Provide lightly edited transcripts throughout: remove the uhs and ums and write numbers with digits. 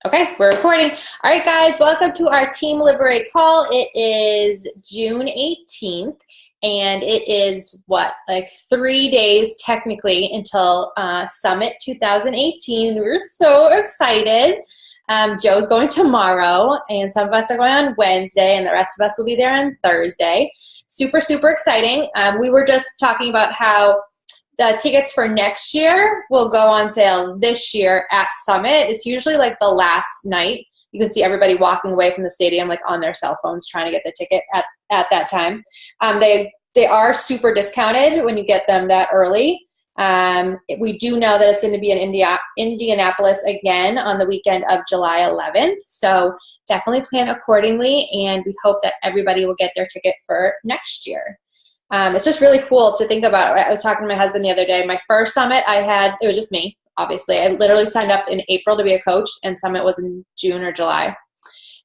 Okay, we're recording. All right, guys, welcome to our Team Liberate call. It is June 18th, and it is, like 3 days technically until Summit 2018. We're so excited. Joe's going tomorrow, and some of us are going on Wednesday, and the rest of us will be there on Thursday. Super, super exciting. We were just talking about how the tickets for next year will go on sale this year at Summit. It's usually like the last night. You can see everybody walking away from the stadium like on their cell phones trying to get the ticket at that time. They are super discounted when you get them that early. We do know that it's going to be in Indianapolis again on the weekend of July 11th. So definitely plan accordingly, and we hope that everybody will get their ticket for next year. It's just really cool to think about. I was talking to my husband the other day. My first Summit it was just me, obviously. I literally signed up in April to be a coach, and Summit was in June or July.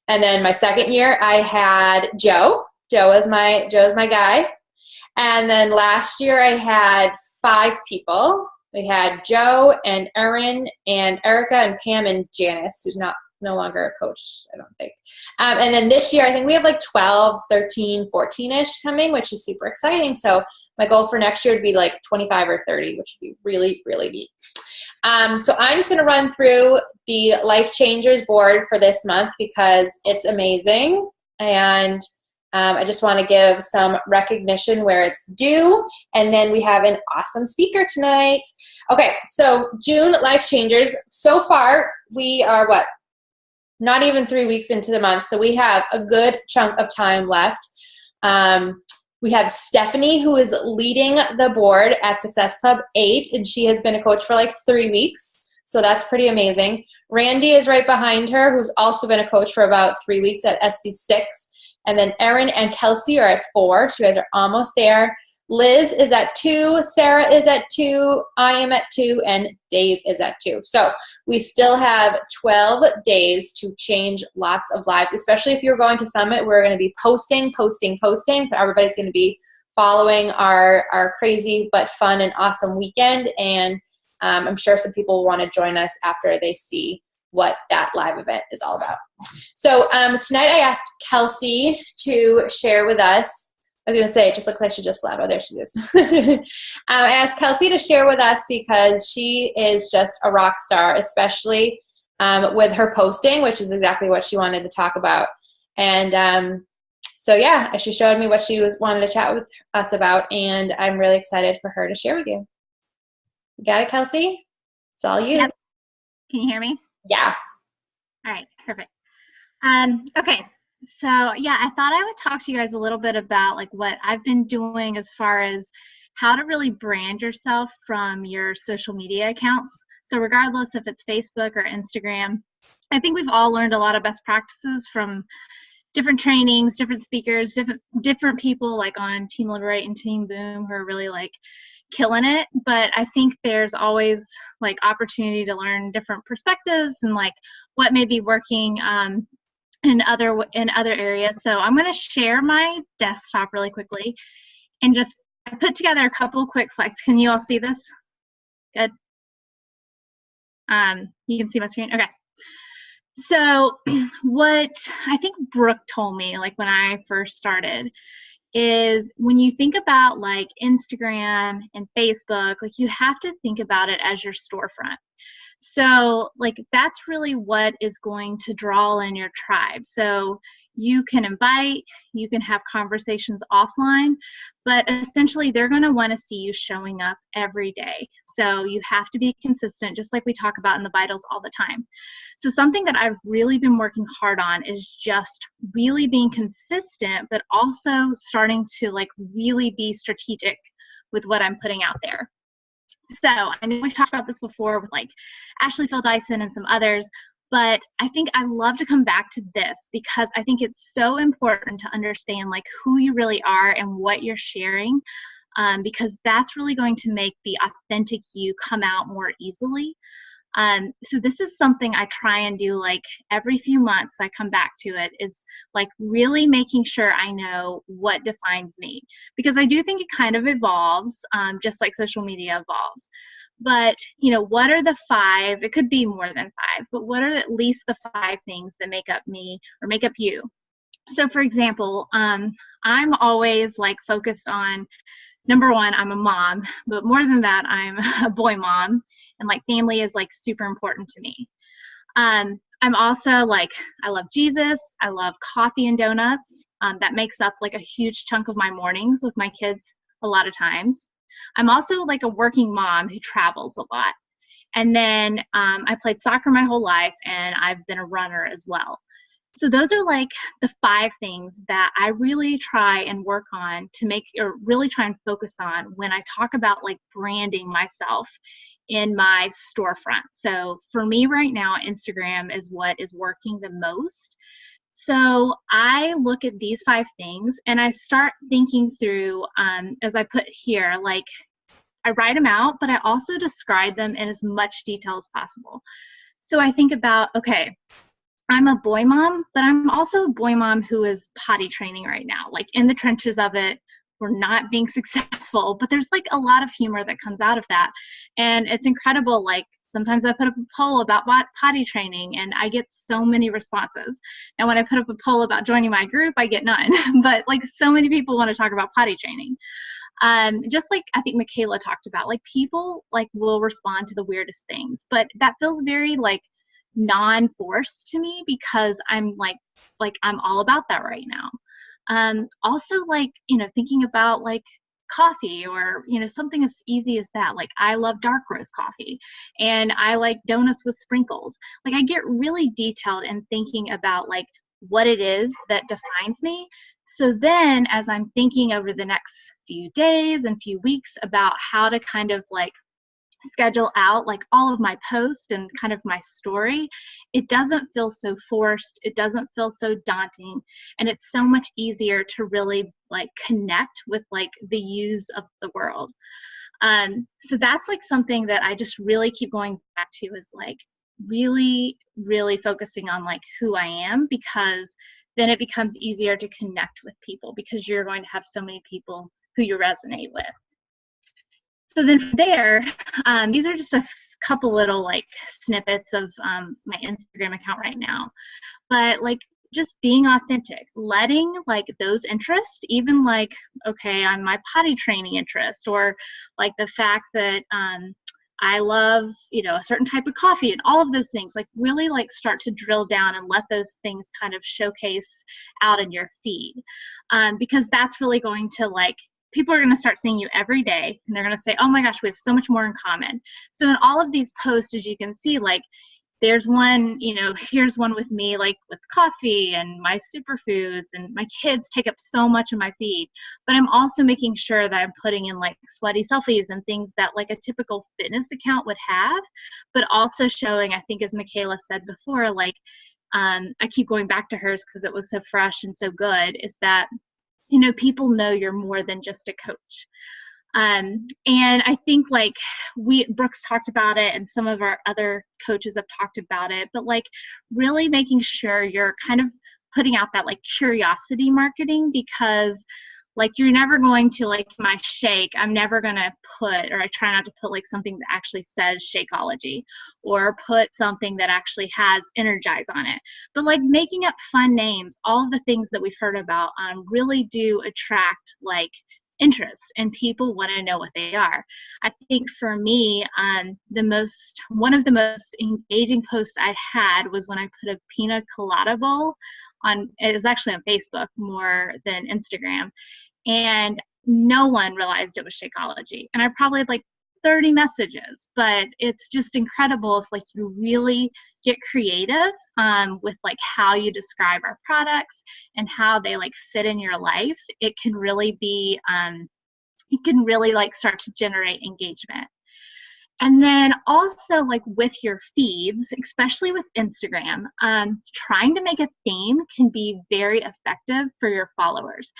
And then my second year, I had Joe. Joe is my guy. And then last year, I had 5 people. We had Joe and Erin and Erica and Pam and Janice, who's no longer a coach, I don't think. And then this year, I think we have like 12, 13, 14-ish coming, which is super exciting. So my goal for next year would be like 25 or 30, which would be really, really neat. So I'm just going to run through the Life Changers board for this month because it's amazing. And I just want to give some recognition where it's due. And then we have an awesome speaker tonight. Okay, so June Life Changers. So far, we are not even 3 weeks into the month, so we have a good chunk of time left. We have Stephanie, who is leading the board at Success Club 8, and she has been a coach for like 3 weeks, so that's pretty amazing. Randy is right behind her, who's also been a coach for about 3 weeks at SC6, and then Erin and Kelsey are at 4, so you guys are almost there. Liz is at 2, Sarah is at 2, I am at 2, and Dave is at 2. So we still have 12 days to change lots of lives, especially if you're going to Summit. We're going to be posting. So everybody's going to be following our crazy but fun and awesome weekend. And I'm sure some people will want to join us after they see what that live event is all about. So tonight I asked Kelsey to share with us. I was going to say, it just looks like she just left. Oh, there she is. I asked Kelsey to share with us because she is just a rock star, especially with her posting, which is exactly what she wanted to talk about. And so, yeah, she showed me what she wanted to chat with us about, and I'm really excited for her to share with you. You got it, Kelsey? It's all you. Yep. Can you hear me? Yeah. All right, perfect. Okay. So yeah, I thought I would talk to you guys a little bit about like what I've been doing as far as how to really brand yourself from your social media accounts. So regardless if it's Facebook or Instagram, I think we've all learned a lot of best practices from different trainings, different speakers, different people like on Team Liberate and Team Boom who are really like killing it. But I think there's always like opportunity to learn different perspectives and like what may be working in other areas. So I'm going to share my desktop really quickly and I put together a couple quick slides. Can you all see this? Good. You can see my screen? Okay. So what I think Brooke told me, like when I first started, is when you think about like Instagram and Facebook, like you have to think about it as your storefront. So like that's really what is going to draw in your tribe. So you can invite, you can have conversations offline, but essentially they're going to want to see you showing up every day. So you have to be consistent, just like we talk about in the vitals all the time. So something that I've really been working hard on is just really being consistent, but also starting to like really be strategic with what I'm putting out there. So I know we've talked about this before with like Ashley Phil Dyson and some others, but I think I love to come back to this because I think it's so important to understand like who you really are and what you're sharing, because that's really going to make the authentic you come out more easily. So this is something I try and do like every few months. I come back to it is like really making sure I know what defines me, because I do think it kind of evolves, just like social media evolves. But, what are the 5, it could be more than 5, but what are at least the 5 things that make up me or make up you? So for example, I'm always like focused on, number one, I'm a mom, but more than that, I'm a boy mom, and like family is like super important to me. I'm also like, I love Jesus. I love coffee and donuts. That makes up like a huge chunk of my mornings with my kids a lot of times. I'm also like a working mom who travels a lot. And then I played soccer my whole life, and I've been a runner as well. So those are like the 5 things that I really try and work on to make, or really try and focus on when I talk about like branding myself in my storefront. So for me right now, Instagram is what is working the most. So I look at these 5 things and I start thinking through, as I put here, like I write them out, but I also describe them in as much detail as possible. So I think about, okay, I'm a boy mom, but I'm also a boy mom who is potty training right now, like in the trenches of it. We're not being successful, but there's like a lot of humor that comes out of that. And it's incredible. Like sometimes I put up a poll about potty training and I get so many responses. And when I put up a poll about joining my group, I get none. But like so many people want to talk about potty training. Just like I think Michaela talked about, like people like will respond to the weirdest things, but that feels very like non-forced to me because I'm like I'm all about that right now. Also like, thinking about like coffee or, something as easy as that. Like I love dark roast coffee and I like donuts with sprinkles. Like I get really detailed in thinking about like what it is that defines me. So then as I'm thinking over the next few days and few weeks about how to kind of like schedule out like all of my posts and kind of my story, it doesn't feel so forced, it doesn't feel so daunting, and it's so much easier to really like connect with like the yous of the world. So that's like something that I just really keep going back to, is like really focusing on like who I am, because then it becomes easier to connect with people because you're going to have so many people who you resonate with. So then from there, these are just a couple little like snippets of my Instagram account right now. But like just being authentic, letting like those interests, even like, okay, I'm my potty training interest, or like the fact that I love, a certain type of coffee, and all of those things, like really like start to drill down and let those things kind of showcase out in your feed. Because that's really going to like, people are going to start seeing you every day and they're going to say, oh my gosh, we have so much more in common. So in all of these posts, as you can see, like there's one, here's one with me, like with coffee and my superfoods, and my kids take up so much of my feed, but I'm also making sure that I'm putting in like sweaty selfies and things that like a typical fitness account would have, but also showing, I think as Michaela said before, like I keep going back to hers because it was so fresh and so good, is that people know you're more than just a coach. And I think like Brooks talked about it and some of our other coaches have talked about it, but like really making sure you're kind of putting out that like curiosity marketing, because like you're never going to, like my shake, I'm never going to put, or I try not to put like something that actually says Shakeology, or put something that actually has Energize on it. But like making up fun names, all of the things that we've heard about really do attract like interest, and people want to know what they are. I think for me, one of the most engaging posts I had was when I put a pina colada bowl on, it was actually on Facebook more than Instagram, and no one realized it was Shakeology. And I probably had like 30 messages, but it's just incredible if like you really get creative with like how you describe our products and how they like fit in your life. It can really be, you can really like start to generate engagement. And then also like with your feeds, especially with Instagram, trying to make a theme can be very effective for your followers,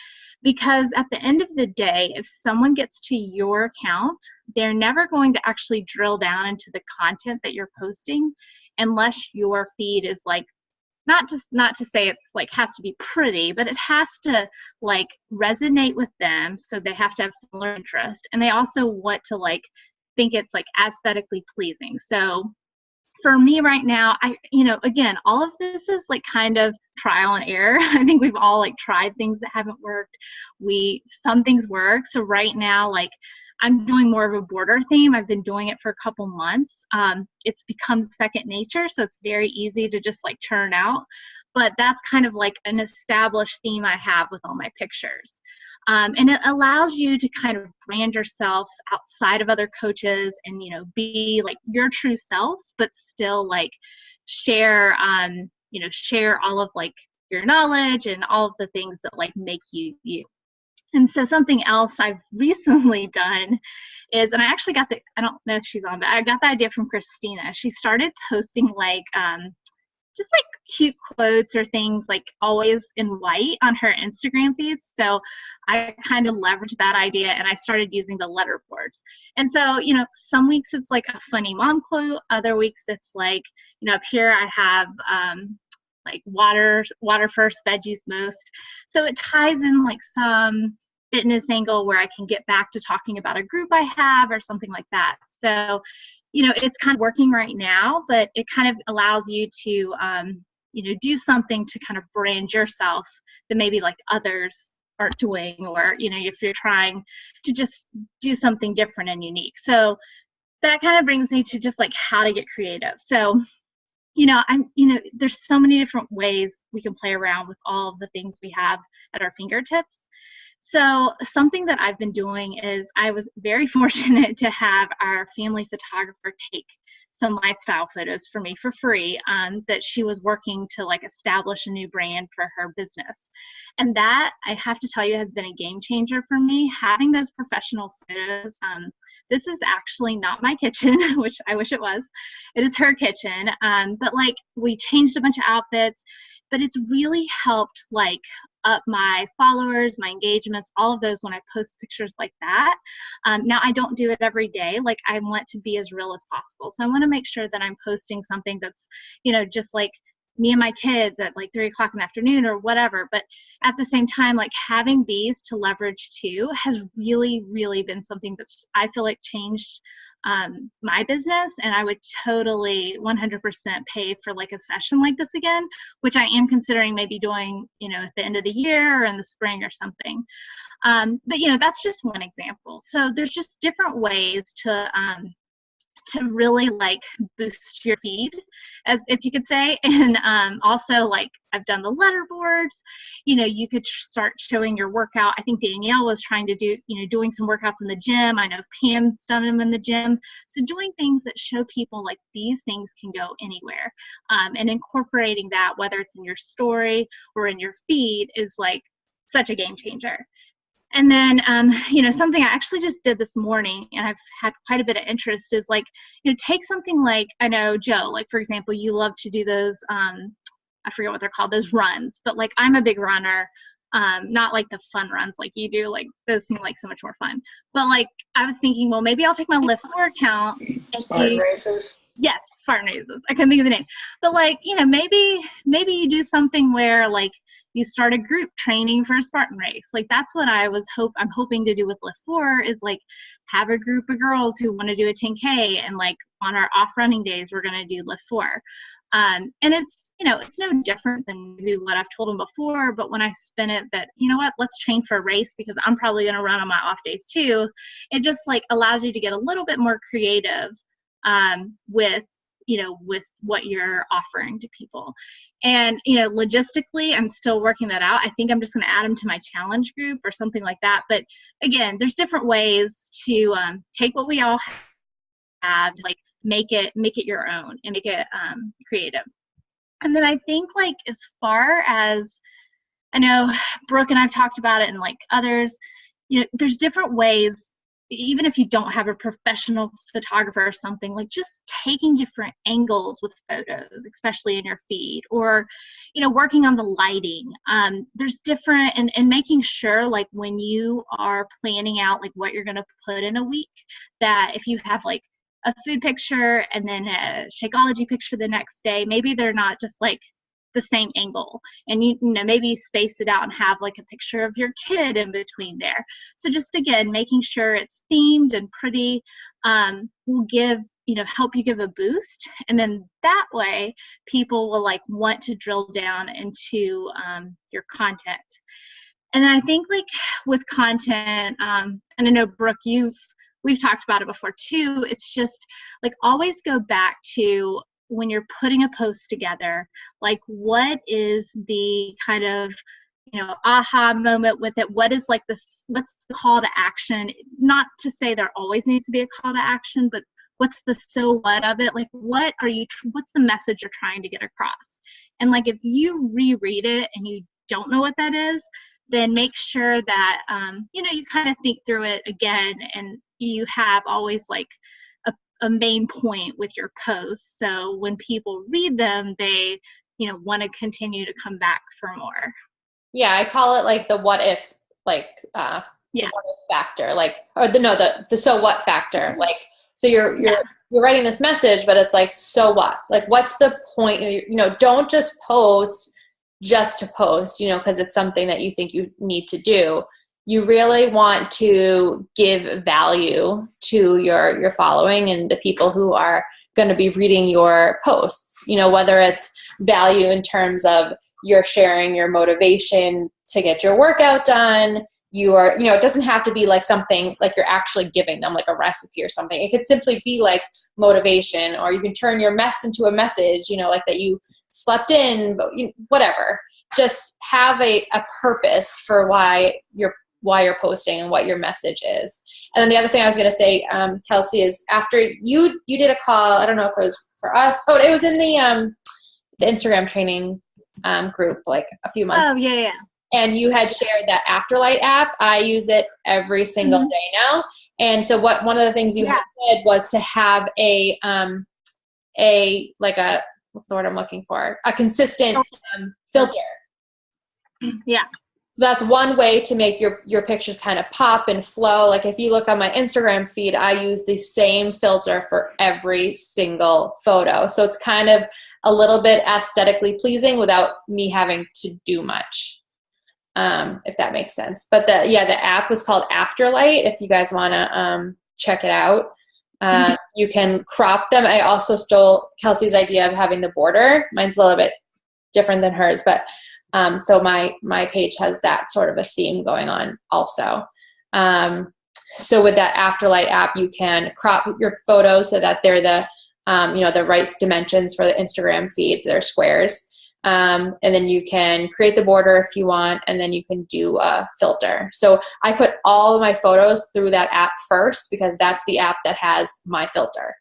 because at the end of the day, if someone gets to your account, they're never going to actually drill down into the content that you're posting unless your feed is like, not to say it's like has to be pretty, but it has to like resonate with them. So they have to have similar interest, and they also want to like think it's like aesthetically pleasing. So for me right now, again, all of this is like kind of trial and error. I think we've all like tried things that haven't worked. Some things work. So right now, like I'm doing more of a border theme. I've been doing it for a couple months. It's become second nature. So it's very easy to just like churn out. But that's kind of like an established theme I have with all my pictures. And it allows you to kind of brand yourself outside of other coaches and, be like your true self, but still like share, share all of like your knowledge and all of the things that like make you you. And so something else I've recently done is, and I actually I don't know if she's on, but I got the idea from Christina. She started posting like, just like cute quotes or things like always in white on her Instagram feeds. So I kind of leveraged that idea and I started using the letter boards. And so, some weeks it's like a funny mom quote. Other weeks it's like, up here I have like water first, veggies most. So it ties in like some fitness angle where I can get back to talking about a group I have or something like that. So it's kind of working right now, but it kind of allows you to, do something to kind of brand yourself that maybe like others aren't doing, or, if you're trying to just do something different and unique. So that kind of brings me to just like how to get creative. So, there's so many different ways we can play around with all of the things we have at our fingertips. So something that I've been doing is I was very fortunate to have our family photographer take some lifestyle photos for me for free, that she was working to like establish a new brand for her business. And that, I have to tell you, has been a game changer for me, having those professional photos. This is actually not my kitchen, which I wish it was. It is her kitchen. But like we changed a bunch of outfits, but it's really helped like up my followers, my engagements, all of those when I post pictures like that. Now I don't do it every day. Like I want to be as real as possible. So I want to make sure that I'm posting something that's, just like me and my kids at like 3 o'clock in the afternoon or whatever. But at the same time, like having these to leverage too has really, really been something that's, I feel like changed my business. And I would totally 100% pay for like a session like this again, which I am considering maybe doing, at the end of the year or in the spring or something. But that's just one example. So there's just different ways to really like boost your feed, as if you could say. And also like I've done the letter boards, you could start showing your workout. I think Danielle was trying to do, doing some workouts in the gym. I know Pam's done them in the gym. So doing things that show people like these things can go anywhere, and incorporating that, whether it's in your story or in your feed, is like such a game changer. And then, something I actually just did this morning and I've had quite a bit of interest is like, take something like, I know Joe, like for example, you love to do those, I forget what they're called, those runs, but like I'm a big runner, not like the fun runs like you do, like those seem like so much more fun. But like, I was thinking, well, maybe I'll take my Lift 4 account and Spartan races. Yes, Spartan races. I couldn't think of the name. But like, maybe you do something where like you start a group training for a Spartan race. Like that's what I'm hoping to do with Lift 4 is like have a group of girls who want to do a 10K, and like on our off running days, we're going to do Lift 4. And it's, it's no different than maybe what I've told them before, but when I spin it that, let's train for a race because I'm probably going to run on my off days too. It just like allows you to get a little bit more creative with what you're offering to people. And logistically, I'm still working that out. I think I'm just going to add them to my challenge group or something like that. But again, there's different ways to take what we all have, like make it your own and make it creative. And then I think like as far as, I know Brooke and I've talked about it, and like others, there's different ways. Even if you don't have a professional photographer or something, like just taking different angles with photos, especially in your feed, or, working on the lighting. There's different, and making sure like when you are planning out like what you're going to put in a week, that if you have like a food picture and then a Shakeology picture the next day, maybe they're not just like the same angle, and you know, maybe space it out and have like a picture of your kid in between there. So just again, making sure it's themed and pretty will give, you know, help you give a boost, and then that way people will like want to drill down into your content. And then I think like with content, and I know Brooke, we've talked about it before too, it's just like always go back to when you're putting a post together, like what is the kind of, you know, aha moment with it? What is like this, what's the call to action? Not to say there always needs to be a call to action, but what's the so what of it? Like what's the message you're trying to get across? And like if you reread it and you don't know what that is, then make sure that, you know, you kind of think through it again, and you have always like a main point with your posts. So when people read them, they, you know, want to continue to come back for more. Yeah, I call it like the what if, like the what if factor, like, or the so what factor. Like, so you're writing this message, but it's like, so what? Like, what's the point? You know, don't just post just to post, you know, because it's something that you think you need to do. You really want to give value to your following and the people who are going to be reading your posts, you know, whether it's value in terms of you're sharing your motivation to get your workout done. You are, you know, it doesn't have to be like something like you're actually giving them like a recipe or something. It could simply be like motivation, or you can turn your mess into a message, you know, like that you slept in, but whatever. Just have a purpose for why you're posting and what your message is. And then the other thing I was going to say, Kelsey, is after you did a call, I don't know if it was for us. Oh, it was in the Instagram training group like a few months ago. Yeah. And you had shared that Afterlight app. I use it every single day now. And so one of the things you had said was to have a what's the word I'm looking for? A consistent filter. Yeah. That's one way to make your pictures kind of pop and flow. Like if you look on my Instagram feed, I use the same filter for every single photo. So it's kind of a little bit aesthetically pleasing without me having to do much, if that makes sense. But the app was called Afterlight. If you guys want to check it out, you can crop them. I also stole Kelsey's idea of having the border. Mine's a little bit different than hers, but so my page has that sort of a theme going on also. So with that Afterlight app, you can crop your photos so that they're the right dimensions for the Instagram feed. They're squares. And then you can create the border if you want, and then you can do a filter. So I put all of my photos through that app first because that's the app that has my filter.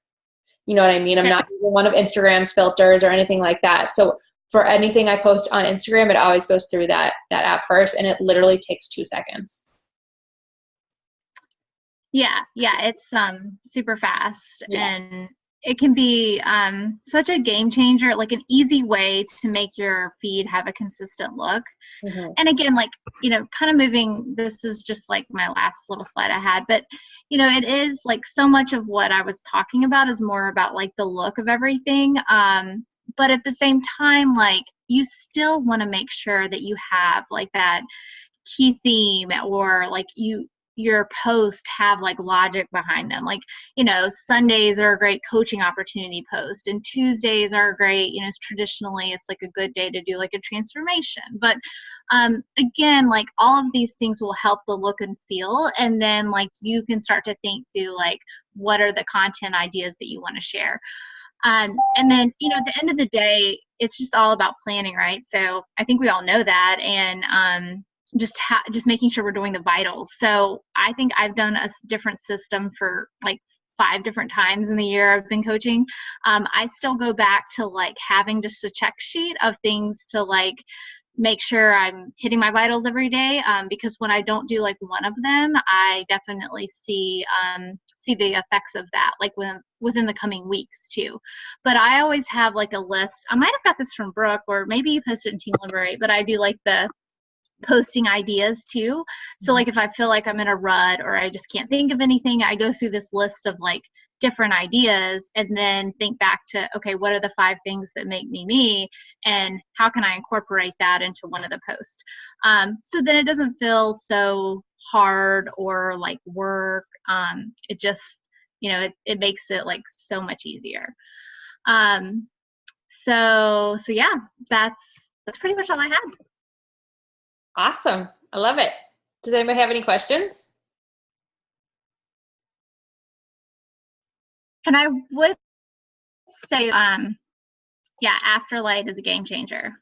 You know what I mean? I'm not using one of Instagram's filters or anything like that. So for anything I post on Instagram, it always goes through that app first, and it literally takes 2 seconds. Yeah, it's super fast, and it can be such a game changer, like an easy way to make your feed have a consistent look. And again, like, you know, kind of moving, this is just like my last little slide I had, but you know, it is like so much of what I was talking about is more about like the look of everything. But at the same time, like you still want to make sure that you have like that key theme, or like your post have like logic behind them. Like, you know, Sundays are a great coaching opportunity post, and Tuesdays are great, you know, traditionally it's like a good day to do like a transformation. But again, like all of these things will help the look and feel, and then like you can start to think through like what are the content ideas that you want to share. And then, you know, at the end of the day, it's just all about planning, right? So I think we all know that, and just making sure we're doing the vitals. So I think I've done a different system for like 5 different times in the year I've been coaching. I still go back to like having just a check sheet of things to like make sure I'm hitting my vitals every day, because when I don't do like one of them, I definitely see the effects of that like within the coming weeks too. But I always have like a list. I might have got this from Brooke, or maybe you posted it in Team Liberate, but I do like the posting ideas too. So like if I feel like I'm in a rut or I just can't think of anything, I go through this list of like different ideas and then think back to, okay, what are the 5 things that make me me, and how can I incorporate that into one of the posts? So then it doesn't feel so hard or like work. It just, it makes it like so much easier. So yeah, that's pretty much all I had. Awesome. I love it. Does anybody have any questions? And I would say, yeah, Afterlight is a game changer.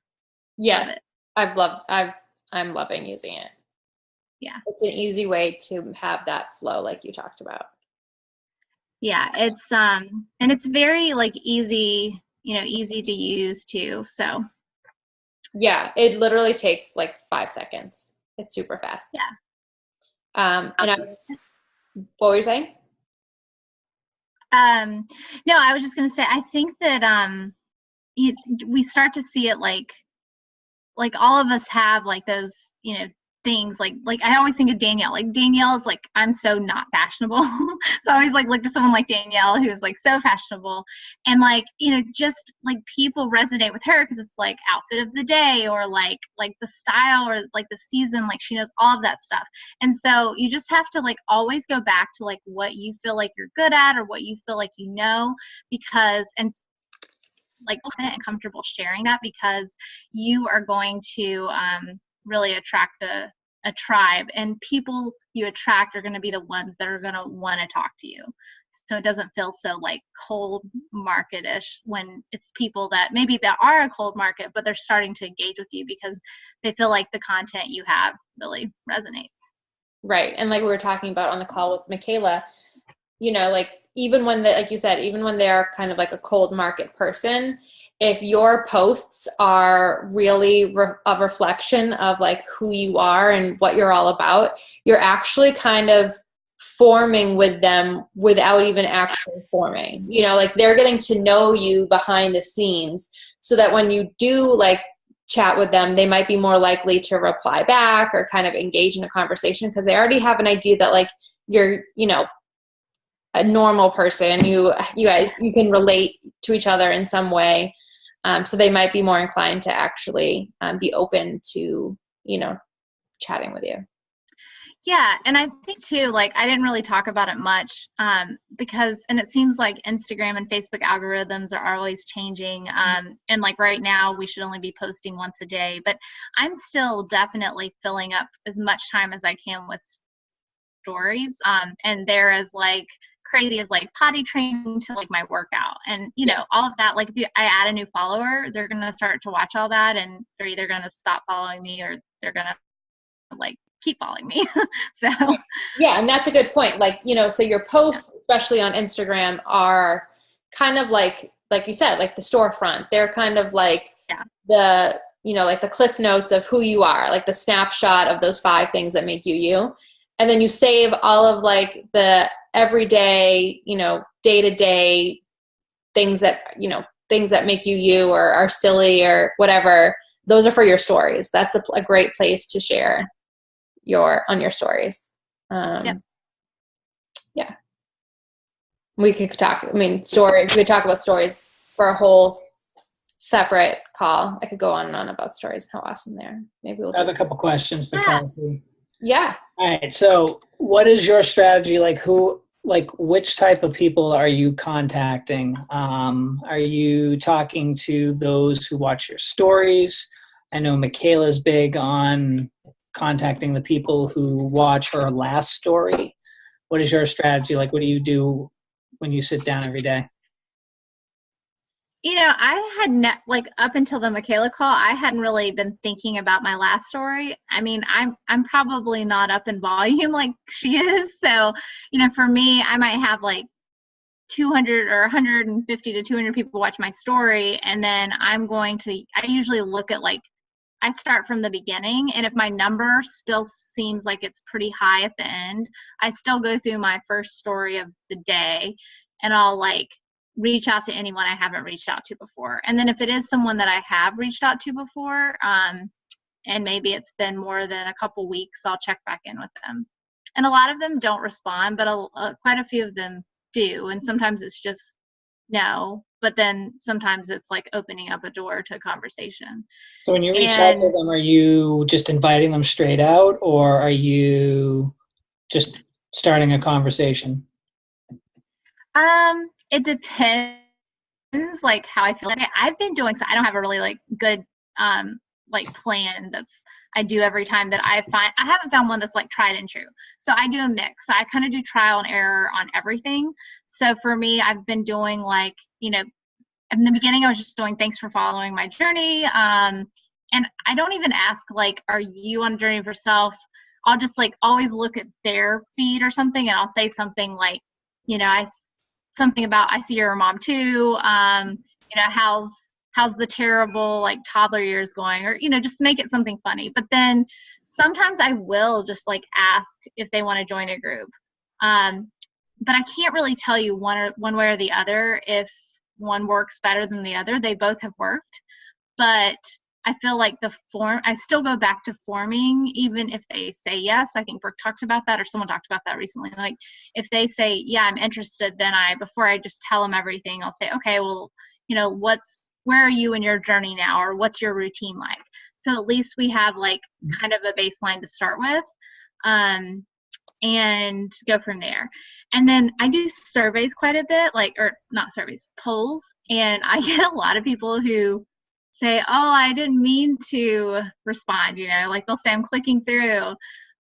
Yes. I'm loving using it. Yeah. It's an easy way to have that flow like you talked about. Yeah, it's and it's very like easy, easy to use too. So yeah, it literally takes like 5 seconds. It's super fast. Yeah. What were you saying? No, I was just gonna say I think that we start to see it like all of us have like those, things like I always think of Danielle. Like Danielle is like, I'm so not fashionable. So I always like look to someone like Danielle who's like so fashionable, and like, just like people resonate with her because it's like outfit of the day or like the style or like the season, like she knows all of that stuff. And so you just have to like always go back to like what you feel like you're good at or what you feel like because like confident and comfortable sharing that, because you are going to really attract a tribe, and people you attract are going to be the ones that are going to want to talk to you. So it doesn't feel so like cold market-ish when it's people that maybe that are a cold market, but they're starting to engage with you because they feel like the content you have really resonates. Right. And like we were talking about on the call with Michaela, like even when like you said, even when they're kind of like a cold market person, if your posts are really a reflection of like who you are and what you're all about, you're actually kind of forming with them without even actually forming, like they're getting to know you behind the scenes, so that when you do like chat with them, they might be more likely to reply back or kind of engage in a conversation because they already have an idea that like you're, a normal person. You guys, you can relate to each other in some way. So they might be more inclined to actually be open to, chatting with you. Yeah. And I think too, like I didn't really talk about it much because, and it seems like Instagram and Facebook algorithms are always changing. And like right now we should only be posting once a day, but I'm still definitely filling up as much time as I can with stories. And they're as like crazy as like potty training to like my workout, and all of that. Like if I add a new follower, they're gonna start to watch all that, and they're either gonna stop following me or they're gonna like keep following me. So yeah, and that's a good point. Like, so your posts, especially on Instagram, are kind of like you said, like the storefront. They're kind of like the, like the cliff notes of who you are, like the snapshot of those 5 things that make you you. And then you save all of like the everyday, day-to-day things that, things that make you you or are silly or whatever. Those are for your stories. That's a great place to share on your stories. Yeah. We could talk, stories. We could talk about stories for a whole separate call. I could go on and on about stories and how awesome they are. Maybe we'll I have a couple questions for Kelsey. Yeah. All right. So what is your strategy? Which type of people are you contacting? Are you talking to those who watch your stories? I know Michaela's big on contacting the people who watch her last story. What is your strategy? Like, what do you do when you sit down every day? I had up until the Michaela call, I hadn't really been thinking about my last story. I mean, I'm probably not up in volume like she is. So, for me, I might have like 200 or 150 to 200 people watch my story. And then I usually look at I start from the beginning. And if my number still seems like it's pretty high at the end, I still go through my first story of the day and I'll reach out to anyone I haven't reached out to before. And then if it is someone that I have reached out to before, and maybe it's been more than a couple weeks, I'll check back in with them. And a lot of them don't respond, but quite a few of them do. And sometimes it's just no, but then sometimes it's like opening up a door to a conversation. So when you reach out to them, are you just inviting them straight out, or are you just starting a conversation? It depends, like how I feel. I've been doing, so I don't have a really like good like plan I do every time that I haven't found one that's like tried and true. So I do a mix. So I kind of do trial and error on everything. So for me, I've been doing like, in the beginning, I was just doing thanks for following my journey. And I don't even ask like, are you on a journey of yourself? I'll just like always look at their feed or something, and I'll say something like, something about, I see you're a mom too. How's the terrible like toddler years going, or just make it something funny. But then sometimes I will just like ask if they want to join a group, but I can't really tell you one way or the other if one works better than the other. They both have worked, but I feel like I still go back to forming, even if they say yes. I think Brooke talked about that, or someone talked about that recently. Like if they say, yeah, I'm interested, then before I just tell them everything, I'll say, okay, well, where are you in your journey now? Or what's your routine like? So at least we have like kind of a baseline to start with, and go from there. And then I do surveys quite a bit, or not surveys, polls. And I get a lot of people who say, oh, I didn't mean to respond, like they'll say I'm clicking through.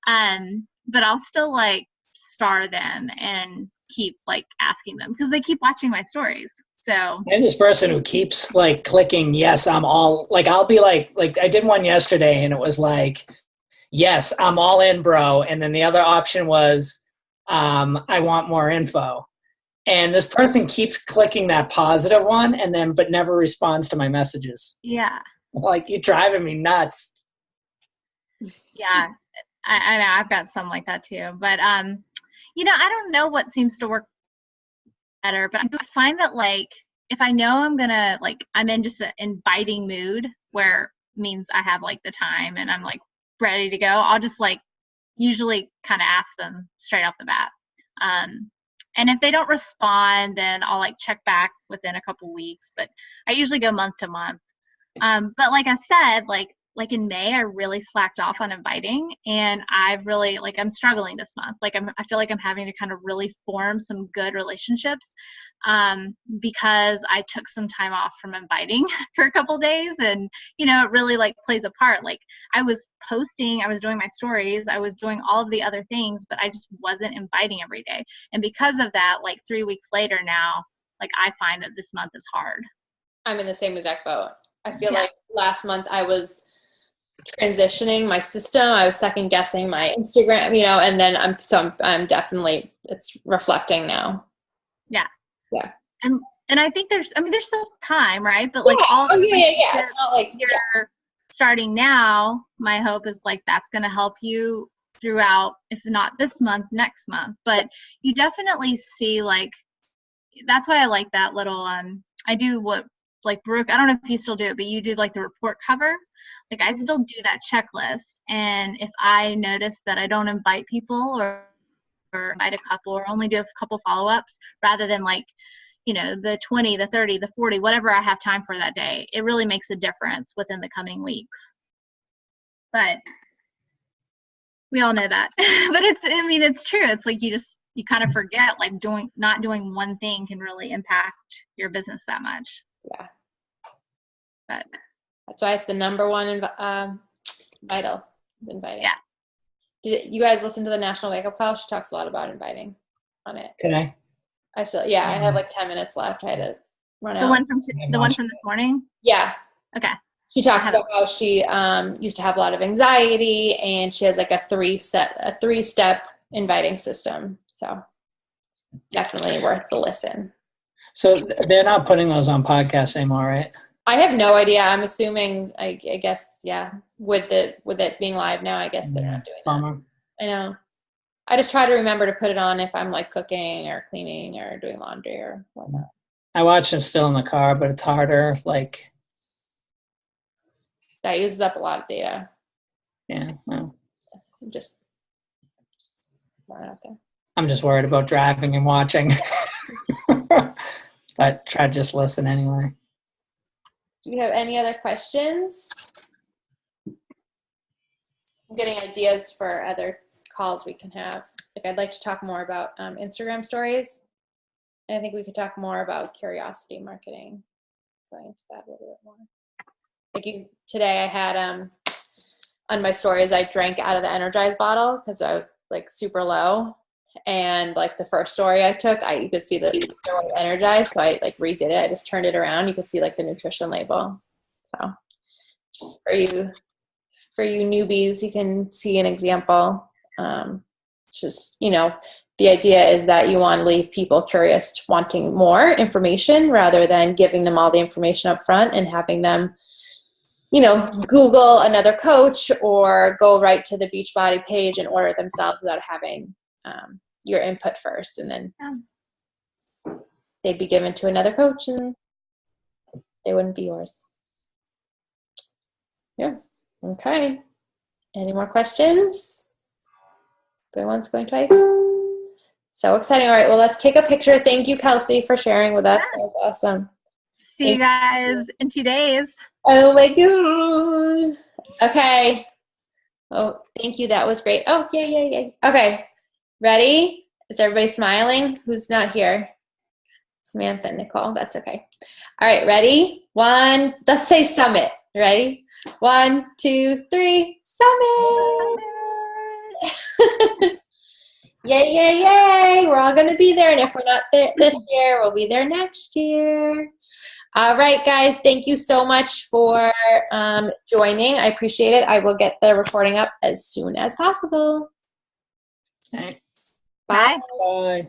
But I'll still like star them and keep like asking them because they keep watching my stories. So I'm this person who keeps like clicking, yes, I'm all, like I'll be like I did one yesterday and it was like, yes, I'm all in, bro. And then the other option was, I want more info. And this person keeps clicking that positive one but never responds to my messages. Yeah. Like, you're driving me nuts. Yeah. I know I've got some like that too, but, I don't know what seems to work better, but I find that like, if I know I'm in just an inviting mood where means I have like the time and I'm like ready to go, I'll just like usually kind of ask them straight off the bat. And if they don't respond, then I'll like check back within a couple weeks, but I usually go month to month. But like I said, like in May, I really slacked off on inviting, and I've really I'm struggling this month. I feel like I'm having to kind of really form some good relationships, because I took some time off from inviting for a couple days, and it really like plays a part. Like I was posting, I was doing my stories, I was doing all of the other things, but I just wasn't inviting every day. And because of that, like 3 weeks later now, like I find that this month is hard. I'm in the same exact boat. I feel like last month I was transitioning my system. I was second guessing my Instagram, and then I'm definitely, it's reflecting now. Yeah. Yeah. And I think there's still time, right? But like it's not like you're starting now. My hope is like that's going to help you throughout, if not this month, next month. But you definitely see like, that's why I like that little, I do what like Brooke, I don't know if you still do it, but you do like the report cover. Like I still do that checklist. And if I notice that I don't invite people or invite a couple or only do a couple follow-ups rather than like, the 20, the 30, the 40, whatever I have time for that day, it really makes a difference within the coming weeks. But we all know that. But it's true. It's like you kind of forget like not doing one thing can really impact your business that much. Yeah. But that's why it's the number one vital is inviting. Yeah. Did you guys listen to the National Wake Up Call? She talks a lot about inviting on it. Can I? I have like 10 minutes left. I had to run out. The one from this morning? Yeah. Okay. She talks about how she used to have a lot of anxiety, and she has like a three-step inviting system. So definitely worth the listen. So they're not putting those on podcasts anymore, right? I have no idea. I'm assuming, I guess, yeah, with it being live now, I guess they're not doing Bummer. that. I know. I just try to remember to put it on if I'm like cooking or cleaning or doing laundry or whatnot. I watch it still in the car, but it's harder. Like, that uses up a lot of data. Just throwing it out there. I'm just worried about driving and watching. But try to just listen anyway. Do you have any other questions? I'm getting ideas for other calls we can have. Like, I'd like to talk more about Instagram stories. And I think we could talk more about curiosity marketing. Going into that a little bit more. Like today I had on my stories, I drank out of the Energize bottle because I was like super low. And like the first story I took, you could see the word Energize. So I like redid it. I just turned it around. You could see like the nutrition label. So just for you newbies, you can see an example. It's just, the idea is that you want to leave people curious, wanting more information rather than giving them all the information up front and having them, Google another coach or go right to the Beachbody page and order themselves without having your input first. And then they'd be given to another coach and they wouldn't be yours. Yeah. Okay. Any more questions? Going once, going twice. So exciting. All right. Well, let's take a picture. Thank you, Kelsey, for sharing with us. That was awesome. See you guys in 2 days. Oh my God. Okay. Oh, thank you. That was great. Oh, yay. Okay. Ready? Is everybody smiling? Who's not here? Samantha, Nicole. That's okay. All right. Ready? Let's say summit. Ready? 1, 2, 3. Summit. Yay. We're all going to be there. And if we're not there this year, we'll be there next year. All right, guys. Thank you so much for joining. I appreciate it. I will get the recording up as soon as possible. Okay. Bye. Bye.